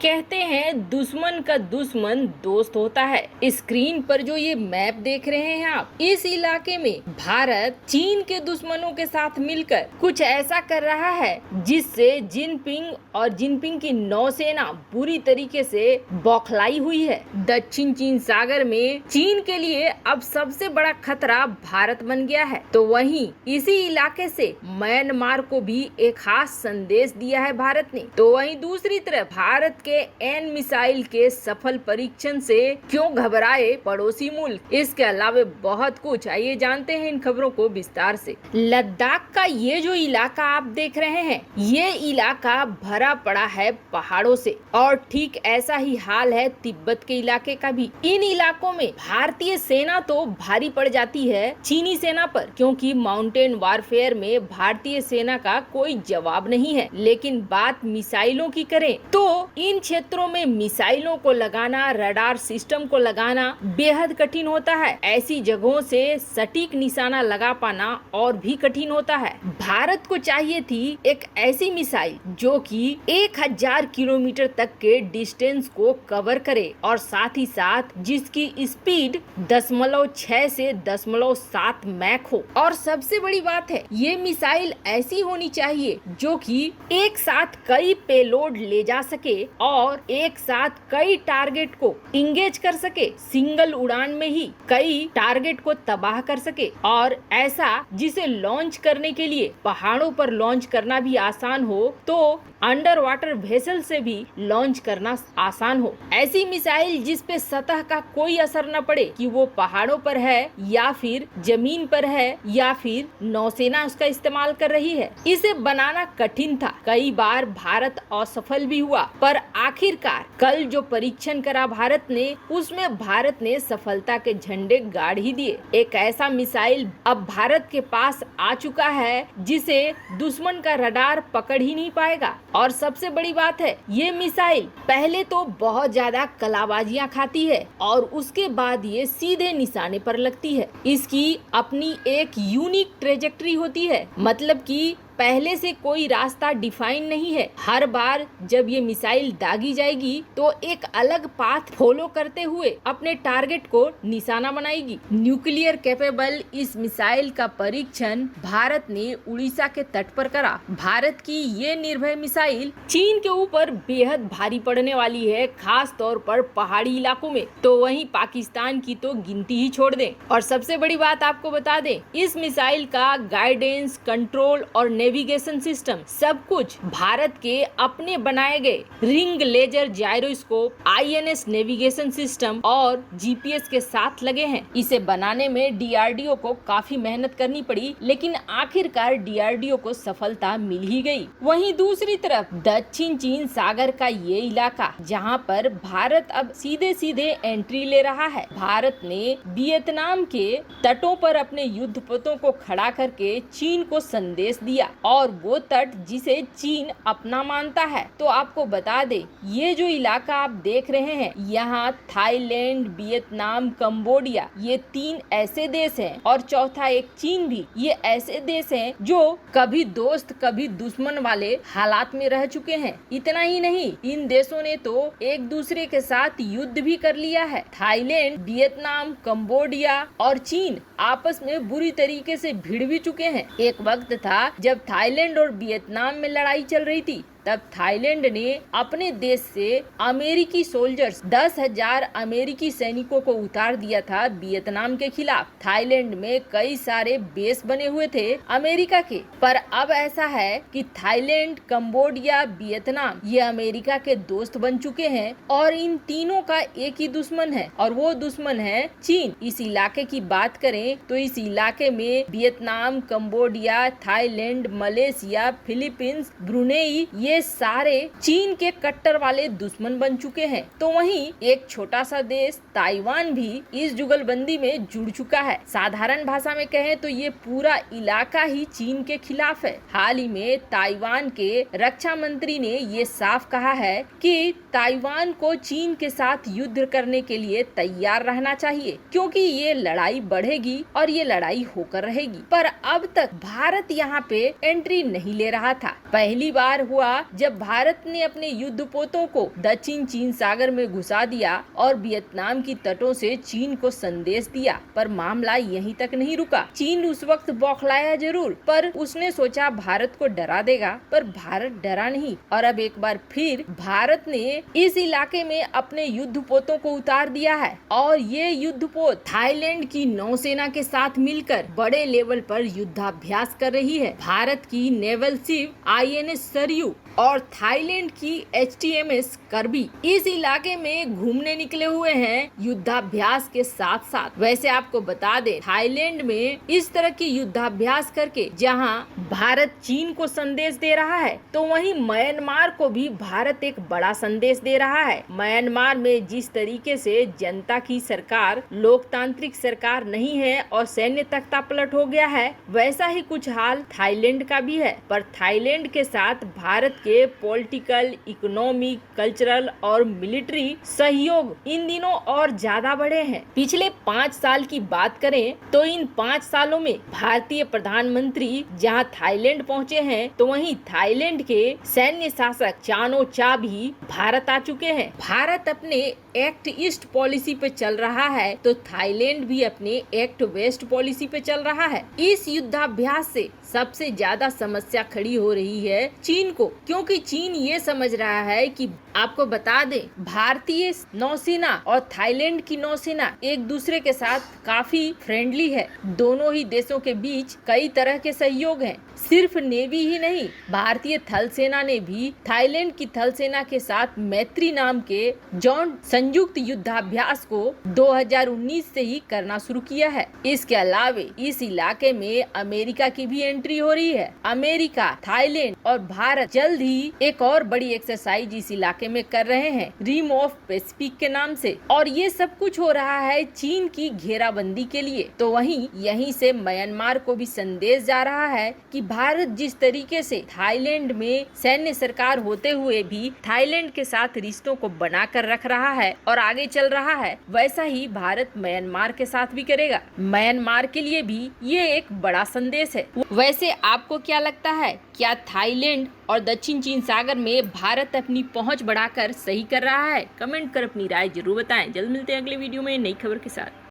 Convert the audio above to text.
कहते हैं दुश्मन का दुश्मन दोस्त होता है। स्क्रीन पर जो ये मैप देख रहे हैं आप, इस इलाके में भारत चीन के दुश्मनों के साथ मिलकर कुछ ऐसा कर रहा है जिससे जिनपिंग की नौसेना बुरी तरीके से बौखलाई हुई है। दक्षिण चीन सागर में चीन के लिए अब सबसे बड़ा खतरा भारत बन गया है। तो वहीं इसी इलाके से म्यांमार को भी एक खास संदेश दिया है भारत ने। तो वहीं दूसरी तरफ भारत के एन मिसाइल के सफल परीक्षण से क्यों घबराए पड़ोसी मुल्क, इसके अलावा बहुत कुछ। आइए जानते हैं इन खबरों को विस्तार से। लद्दाख का ये जो इलाका आप देख रहे हैं, ये इलाका भरा पड़ा है पहाड़ों से और ठीक ऐसा ही हाल है तिब्बत के इलाके का भी। इन इलाकों में भारतीय सेना तो भारी पड़ जाती है चीनी सेना पर, क्योंकि माउंटेन वारफेयर में भारतीय सेना का कोई जवाब नहीं है। लेकिन बात मिसाइलों की करें तो इन क्षेत्रों में मिसाइलों को लगाना, रडार सिस्टम को लगाना बेहद कठिन होता है। ऐसी जगहों से सटीक निशाना लगा पाना और भी कठिन होता है। भारत को चाहिए थी एक ऐसी मिसाइल जो कि 1000 किलोमीटर तक के डिस्टेंस को कवर करे और साथ ही साथ जिसकी स्पीड 0.6 से 0.7 मैक हो। और सबसे बड़ी बात है, ये मिसाइल ऐसी होनी चाहिए जो कि एक साथ कई पेलोड ले जा सके और एक साथ कई टारगेट को इंगेज कर सके, सिंगल उड़ान में ही कई टारगेट को तबाह कर सके। और ऐसा जिसे लॉन्च करने के लिए पहाड़ों पर लॉन्च करना भी आसान हो, तो अंडर वाटर वेसल से भी लॉन्च करना आसान हो। ऐसी मिसाइल जिस पे सतह का कोई असर न पड़े कि वो पहाड़ों पर है या फिर जमीन पर है या फिर नौसेना उसका इस्तेमाल कर रही है। इसे बनाना कठिन था, कई बार भारत असफल भी हुआ, पर आखिरकार कल जो परीक्षण करा भारत ने, उसमें भारत ने सफलता के झंडे गाड़ ही दिए। एक ऐसा मिसाइल अब भारत के पास आ चुका है जिसे दुश्मन का रडार पकड़ ही नहीं पाएगा। और सबसे बड़ी बात है, ये मिसाइल पहले तो बहुत ज्यादा कलाबाजियां खाती है और उसके बाद ये सीधे निशाने पर लगती है। इसकी अपनी एक यूनिक ट्रेजेक्टरी होती है, मतलब कि पहले से कोई रास्ता डिफाइन नहीं है। हर बार जब ये मिसाइल दागी जाएगी तो एक अलग पाथ फॉलो करते हुए अपने टारगेट को निशाना बनाएगी। न्यूक्लियर कैपेबल इस मिसाइल का परीक्षण भारत ने उड़ीसा के तट पर करा। भारत की ये निर्भय मिसाइल चीन के ऊपर बेहद भारी पड़ने वाली है, खास तौर पर पहाड़ी इलाकों में। तो वहीं पाकिस्तान की तो गिनती ही छोड़ दें। और सबसे बड़ी बात आपको बता दें, इस मिसाइल का गाइडेंस, कंट्रोल और नेविगेशन सिस्टम सब कुछ भारत के अपने बनाए गए ring laser gyroscope, INS navigation system और जीपीएस के साथ लगे हैं। इसे बनाने में डीआरडीओ को काफी मेहनत करनी पड़ी, लेकिन आखिरकार डीआरडीओ को सफलता मिल ही गई। वहीं दूसरी तरफ दक्षिण चीन सागर का ये इलाका, जहां पर भारत अब सीधे सीधे एंट्री ले रहा है। भारत ने वियतनाम के तटों पर अपने युद्धपोतों को खड़ा करके चीन को संदेश दिया, और वो तट जिसे चीन अपना मानता है। तो आपको बता दे, ये जो इलाका आप देख रहे हैं, यहाँ थाईलैंड, वियतनाम, कंबोडिया, ये 3 ऐसे देश हैं और चौथा एक चीन भी। ये ऐसे देश हैं जो कभी दोस्त कभी दुश्मन वाले हालात में रह चुके हैं। इतना ही नहीं, इन देशों ने तो एक दूसरे के साथ युद्ध भी कर लिया है। थाईलैंड, वियतनाम, कंबोडिया और चीन आपस में बुरी तरीके से भिड़ भी चुके हैं। एक वक्त था जब थाईलैंड और वियतनाम में लड़ाई चल रही थी, तब थाईलैंड ने अपने देश से अमेरिकी सोल्जर्स 10,000 अमेरिकी सैनिकों को उतार दिया था वियतनाम के खिलाफ। थाईलैंड में कई सारे बेस बने हुए थे अमेरिका के, पर अब ऐसा है कि थाईलैंड, कंबोडिया, वियतनाम ये अमेरिका के दोस्त बन चुके हैं और इन तीनों का एक ही दुश्मन है, और वो दुश्मन है चीन। इस इलाके की बात करें तो इस इलाके में Vietnam, Cambodia, Thailand, Malaysia, Philippines, Brunei, ये सारे चीन के कट्टर वाले दुश्मन बन चुके हैं। तो वहीं एक छोटा सा देश ताइवान भी इस जुगलबंदी में जुड़ चुका है। साधारण भाषा में कहें तो ये पूरा इलाका ही चीन के खिलाफ है। हाल ही में ताइवान के रक्षा मंत्री ने ये साफ कहा है कि ताइवान को चीन के साथ युद्ध करने के लिए तैयार रहना चाहिए, क्योंकि ये लड़ाई बढ़ेगी और ये लड़ाई होकर रहेगी। पर अब तक भारत यहाँ पे एंट्री नहीं ले रहा था। पहली बार हुआ जब भारत ने अपने युद्धपोतों को दक्षिण चीन सागर में घुसा दिया और वियतनाम की तटों से चीन को संदेश दिया। पर मामला यहीं तक नहीं रुका। चीन उस वक्त बौखलाया जरूर, पर उसने सोचा भारत को डरा देगा, पर भारत डरा नहीं और अब एक बार फिर भारत ने इस इलाके में अपने युद्धपोतों को उतार दिया है और ये युद्धपोत थाईलैंड की नौसेना के साथ मिलकर बड़े लेवल पर युद्धाभ्यास कर रही है। भारत की नेवल शिप INS सरयू और थाईलैंड की HTMS करबी इस इलाके में घूमने निकले हुए हैं युद्धाभ्यास के साथ साथ। वैसे आपको बता दें, थाईलैंड में इस तरह की युद्धाभ्यास करके जहां भारत चीन को संदेश दे रहा है, तो वहीं म्यांमार को भी भारत एक बड़ा संदेश दे रहा है। म्यांमार में जिस तरीके से जनता की सरकार लोकतांत्रिक सरकार नहीं है और सैन्य तख्तापलट हो गया है, वैसा ही कुछ हाल थाईलैंड का भी है। पर थाईलैंड के साथ भारत के पॉलिटिकल, इकोनॉमिक, कल्चरल और मिलिट्री सहयोग इन दिनों और ज्यादा बढ़े हैं। पिछले 5 साल की बात करें तो इन 5 सालों में भारतीय प्रधानमंत्री जहां थाईलैंड पहुंचे हैं, तो वहीं थाईलैंड के सैन्य शासक चानो चा भी भारत आ चुके हैं। भारत अपने एक्ट ईस्ट पॉलिसी पे चल रहा है, तो थाईलैंड भी अपने एक्ट वेस्ट पॉलिसी पे चल रहा है। इस युद्धाभ्यास से सबसे ज्यादा समस्या खड़ी हो रही है चीन को, क्योंकि चीन ये समझ रहा है कि आपको बता दें, भारतीय नौसेना और थाईलैंड की नौसेना एक दूसरे के साथ काफी फ्रेंडली है। दोनों ही देशों के बीच कई तरह के सहयोग हैं। सिर्फ नेवी ही नहीं, भारतीय थल सेना ने भी थाईलैंड की थल सेना के साथ मैत्री नाम के जॉइंट संयुक्त युद्धाभ्यास को 2019 से ही करना शुरू किया है। इसके अलावे इस इलाके में अमेरिका की भी एंट्री हो रही है। अमेरिका, थाईलैंड और भारत जल्द ही एक और बड़ी एक्सरसाइज इस इलाके में कर रहे हैं, रिम ऑफ पैसिफिक के नाम से, और ये सब कुछ हो रहा है चीन की घेराबंदी के लिए। तो वहीं यहीं से म्यांमार को भी संदेश जा रहा है कि भारत जिस तरीके से थाईलैंड में सैन्य सरकार होते हुए भी थाईलैंड के साथ रिश्तों को बनाकर रख रहा है और आगे चल रहा है, वैसा ही भारत म्यांमार के साथ भी करेगा। म्यांमार के लिए भी ये एक बड़ा संदेश है। वैसे आपको क्या लगता है, क्या थाईलैंड और दक्षिण चीन सागर में भारत अपनी पहुंच बढ़ाकर सही कर रहा है? कमेंट कर अपनी राय जरूर बताएं। जल्द मिलते हैं अगले वीडियो में नई खबर के साथ।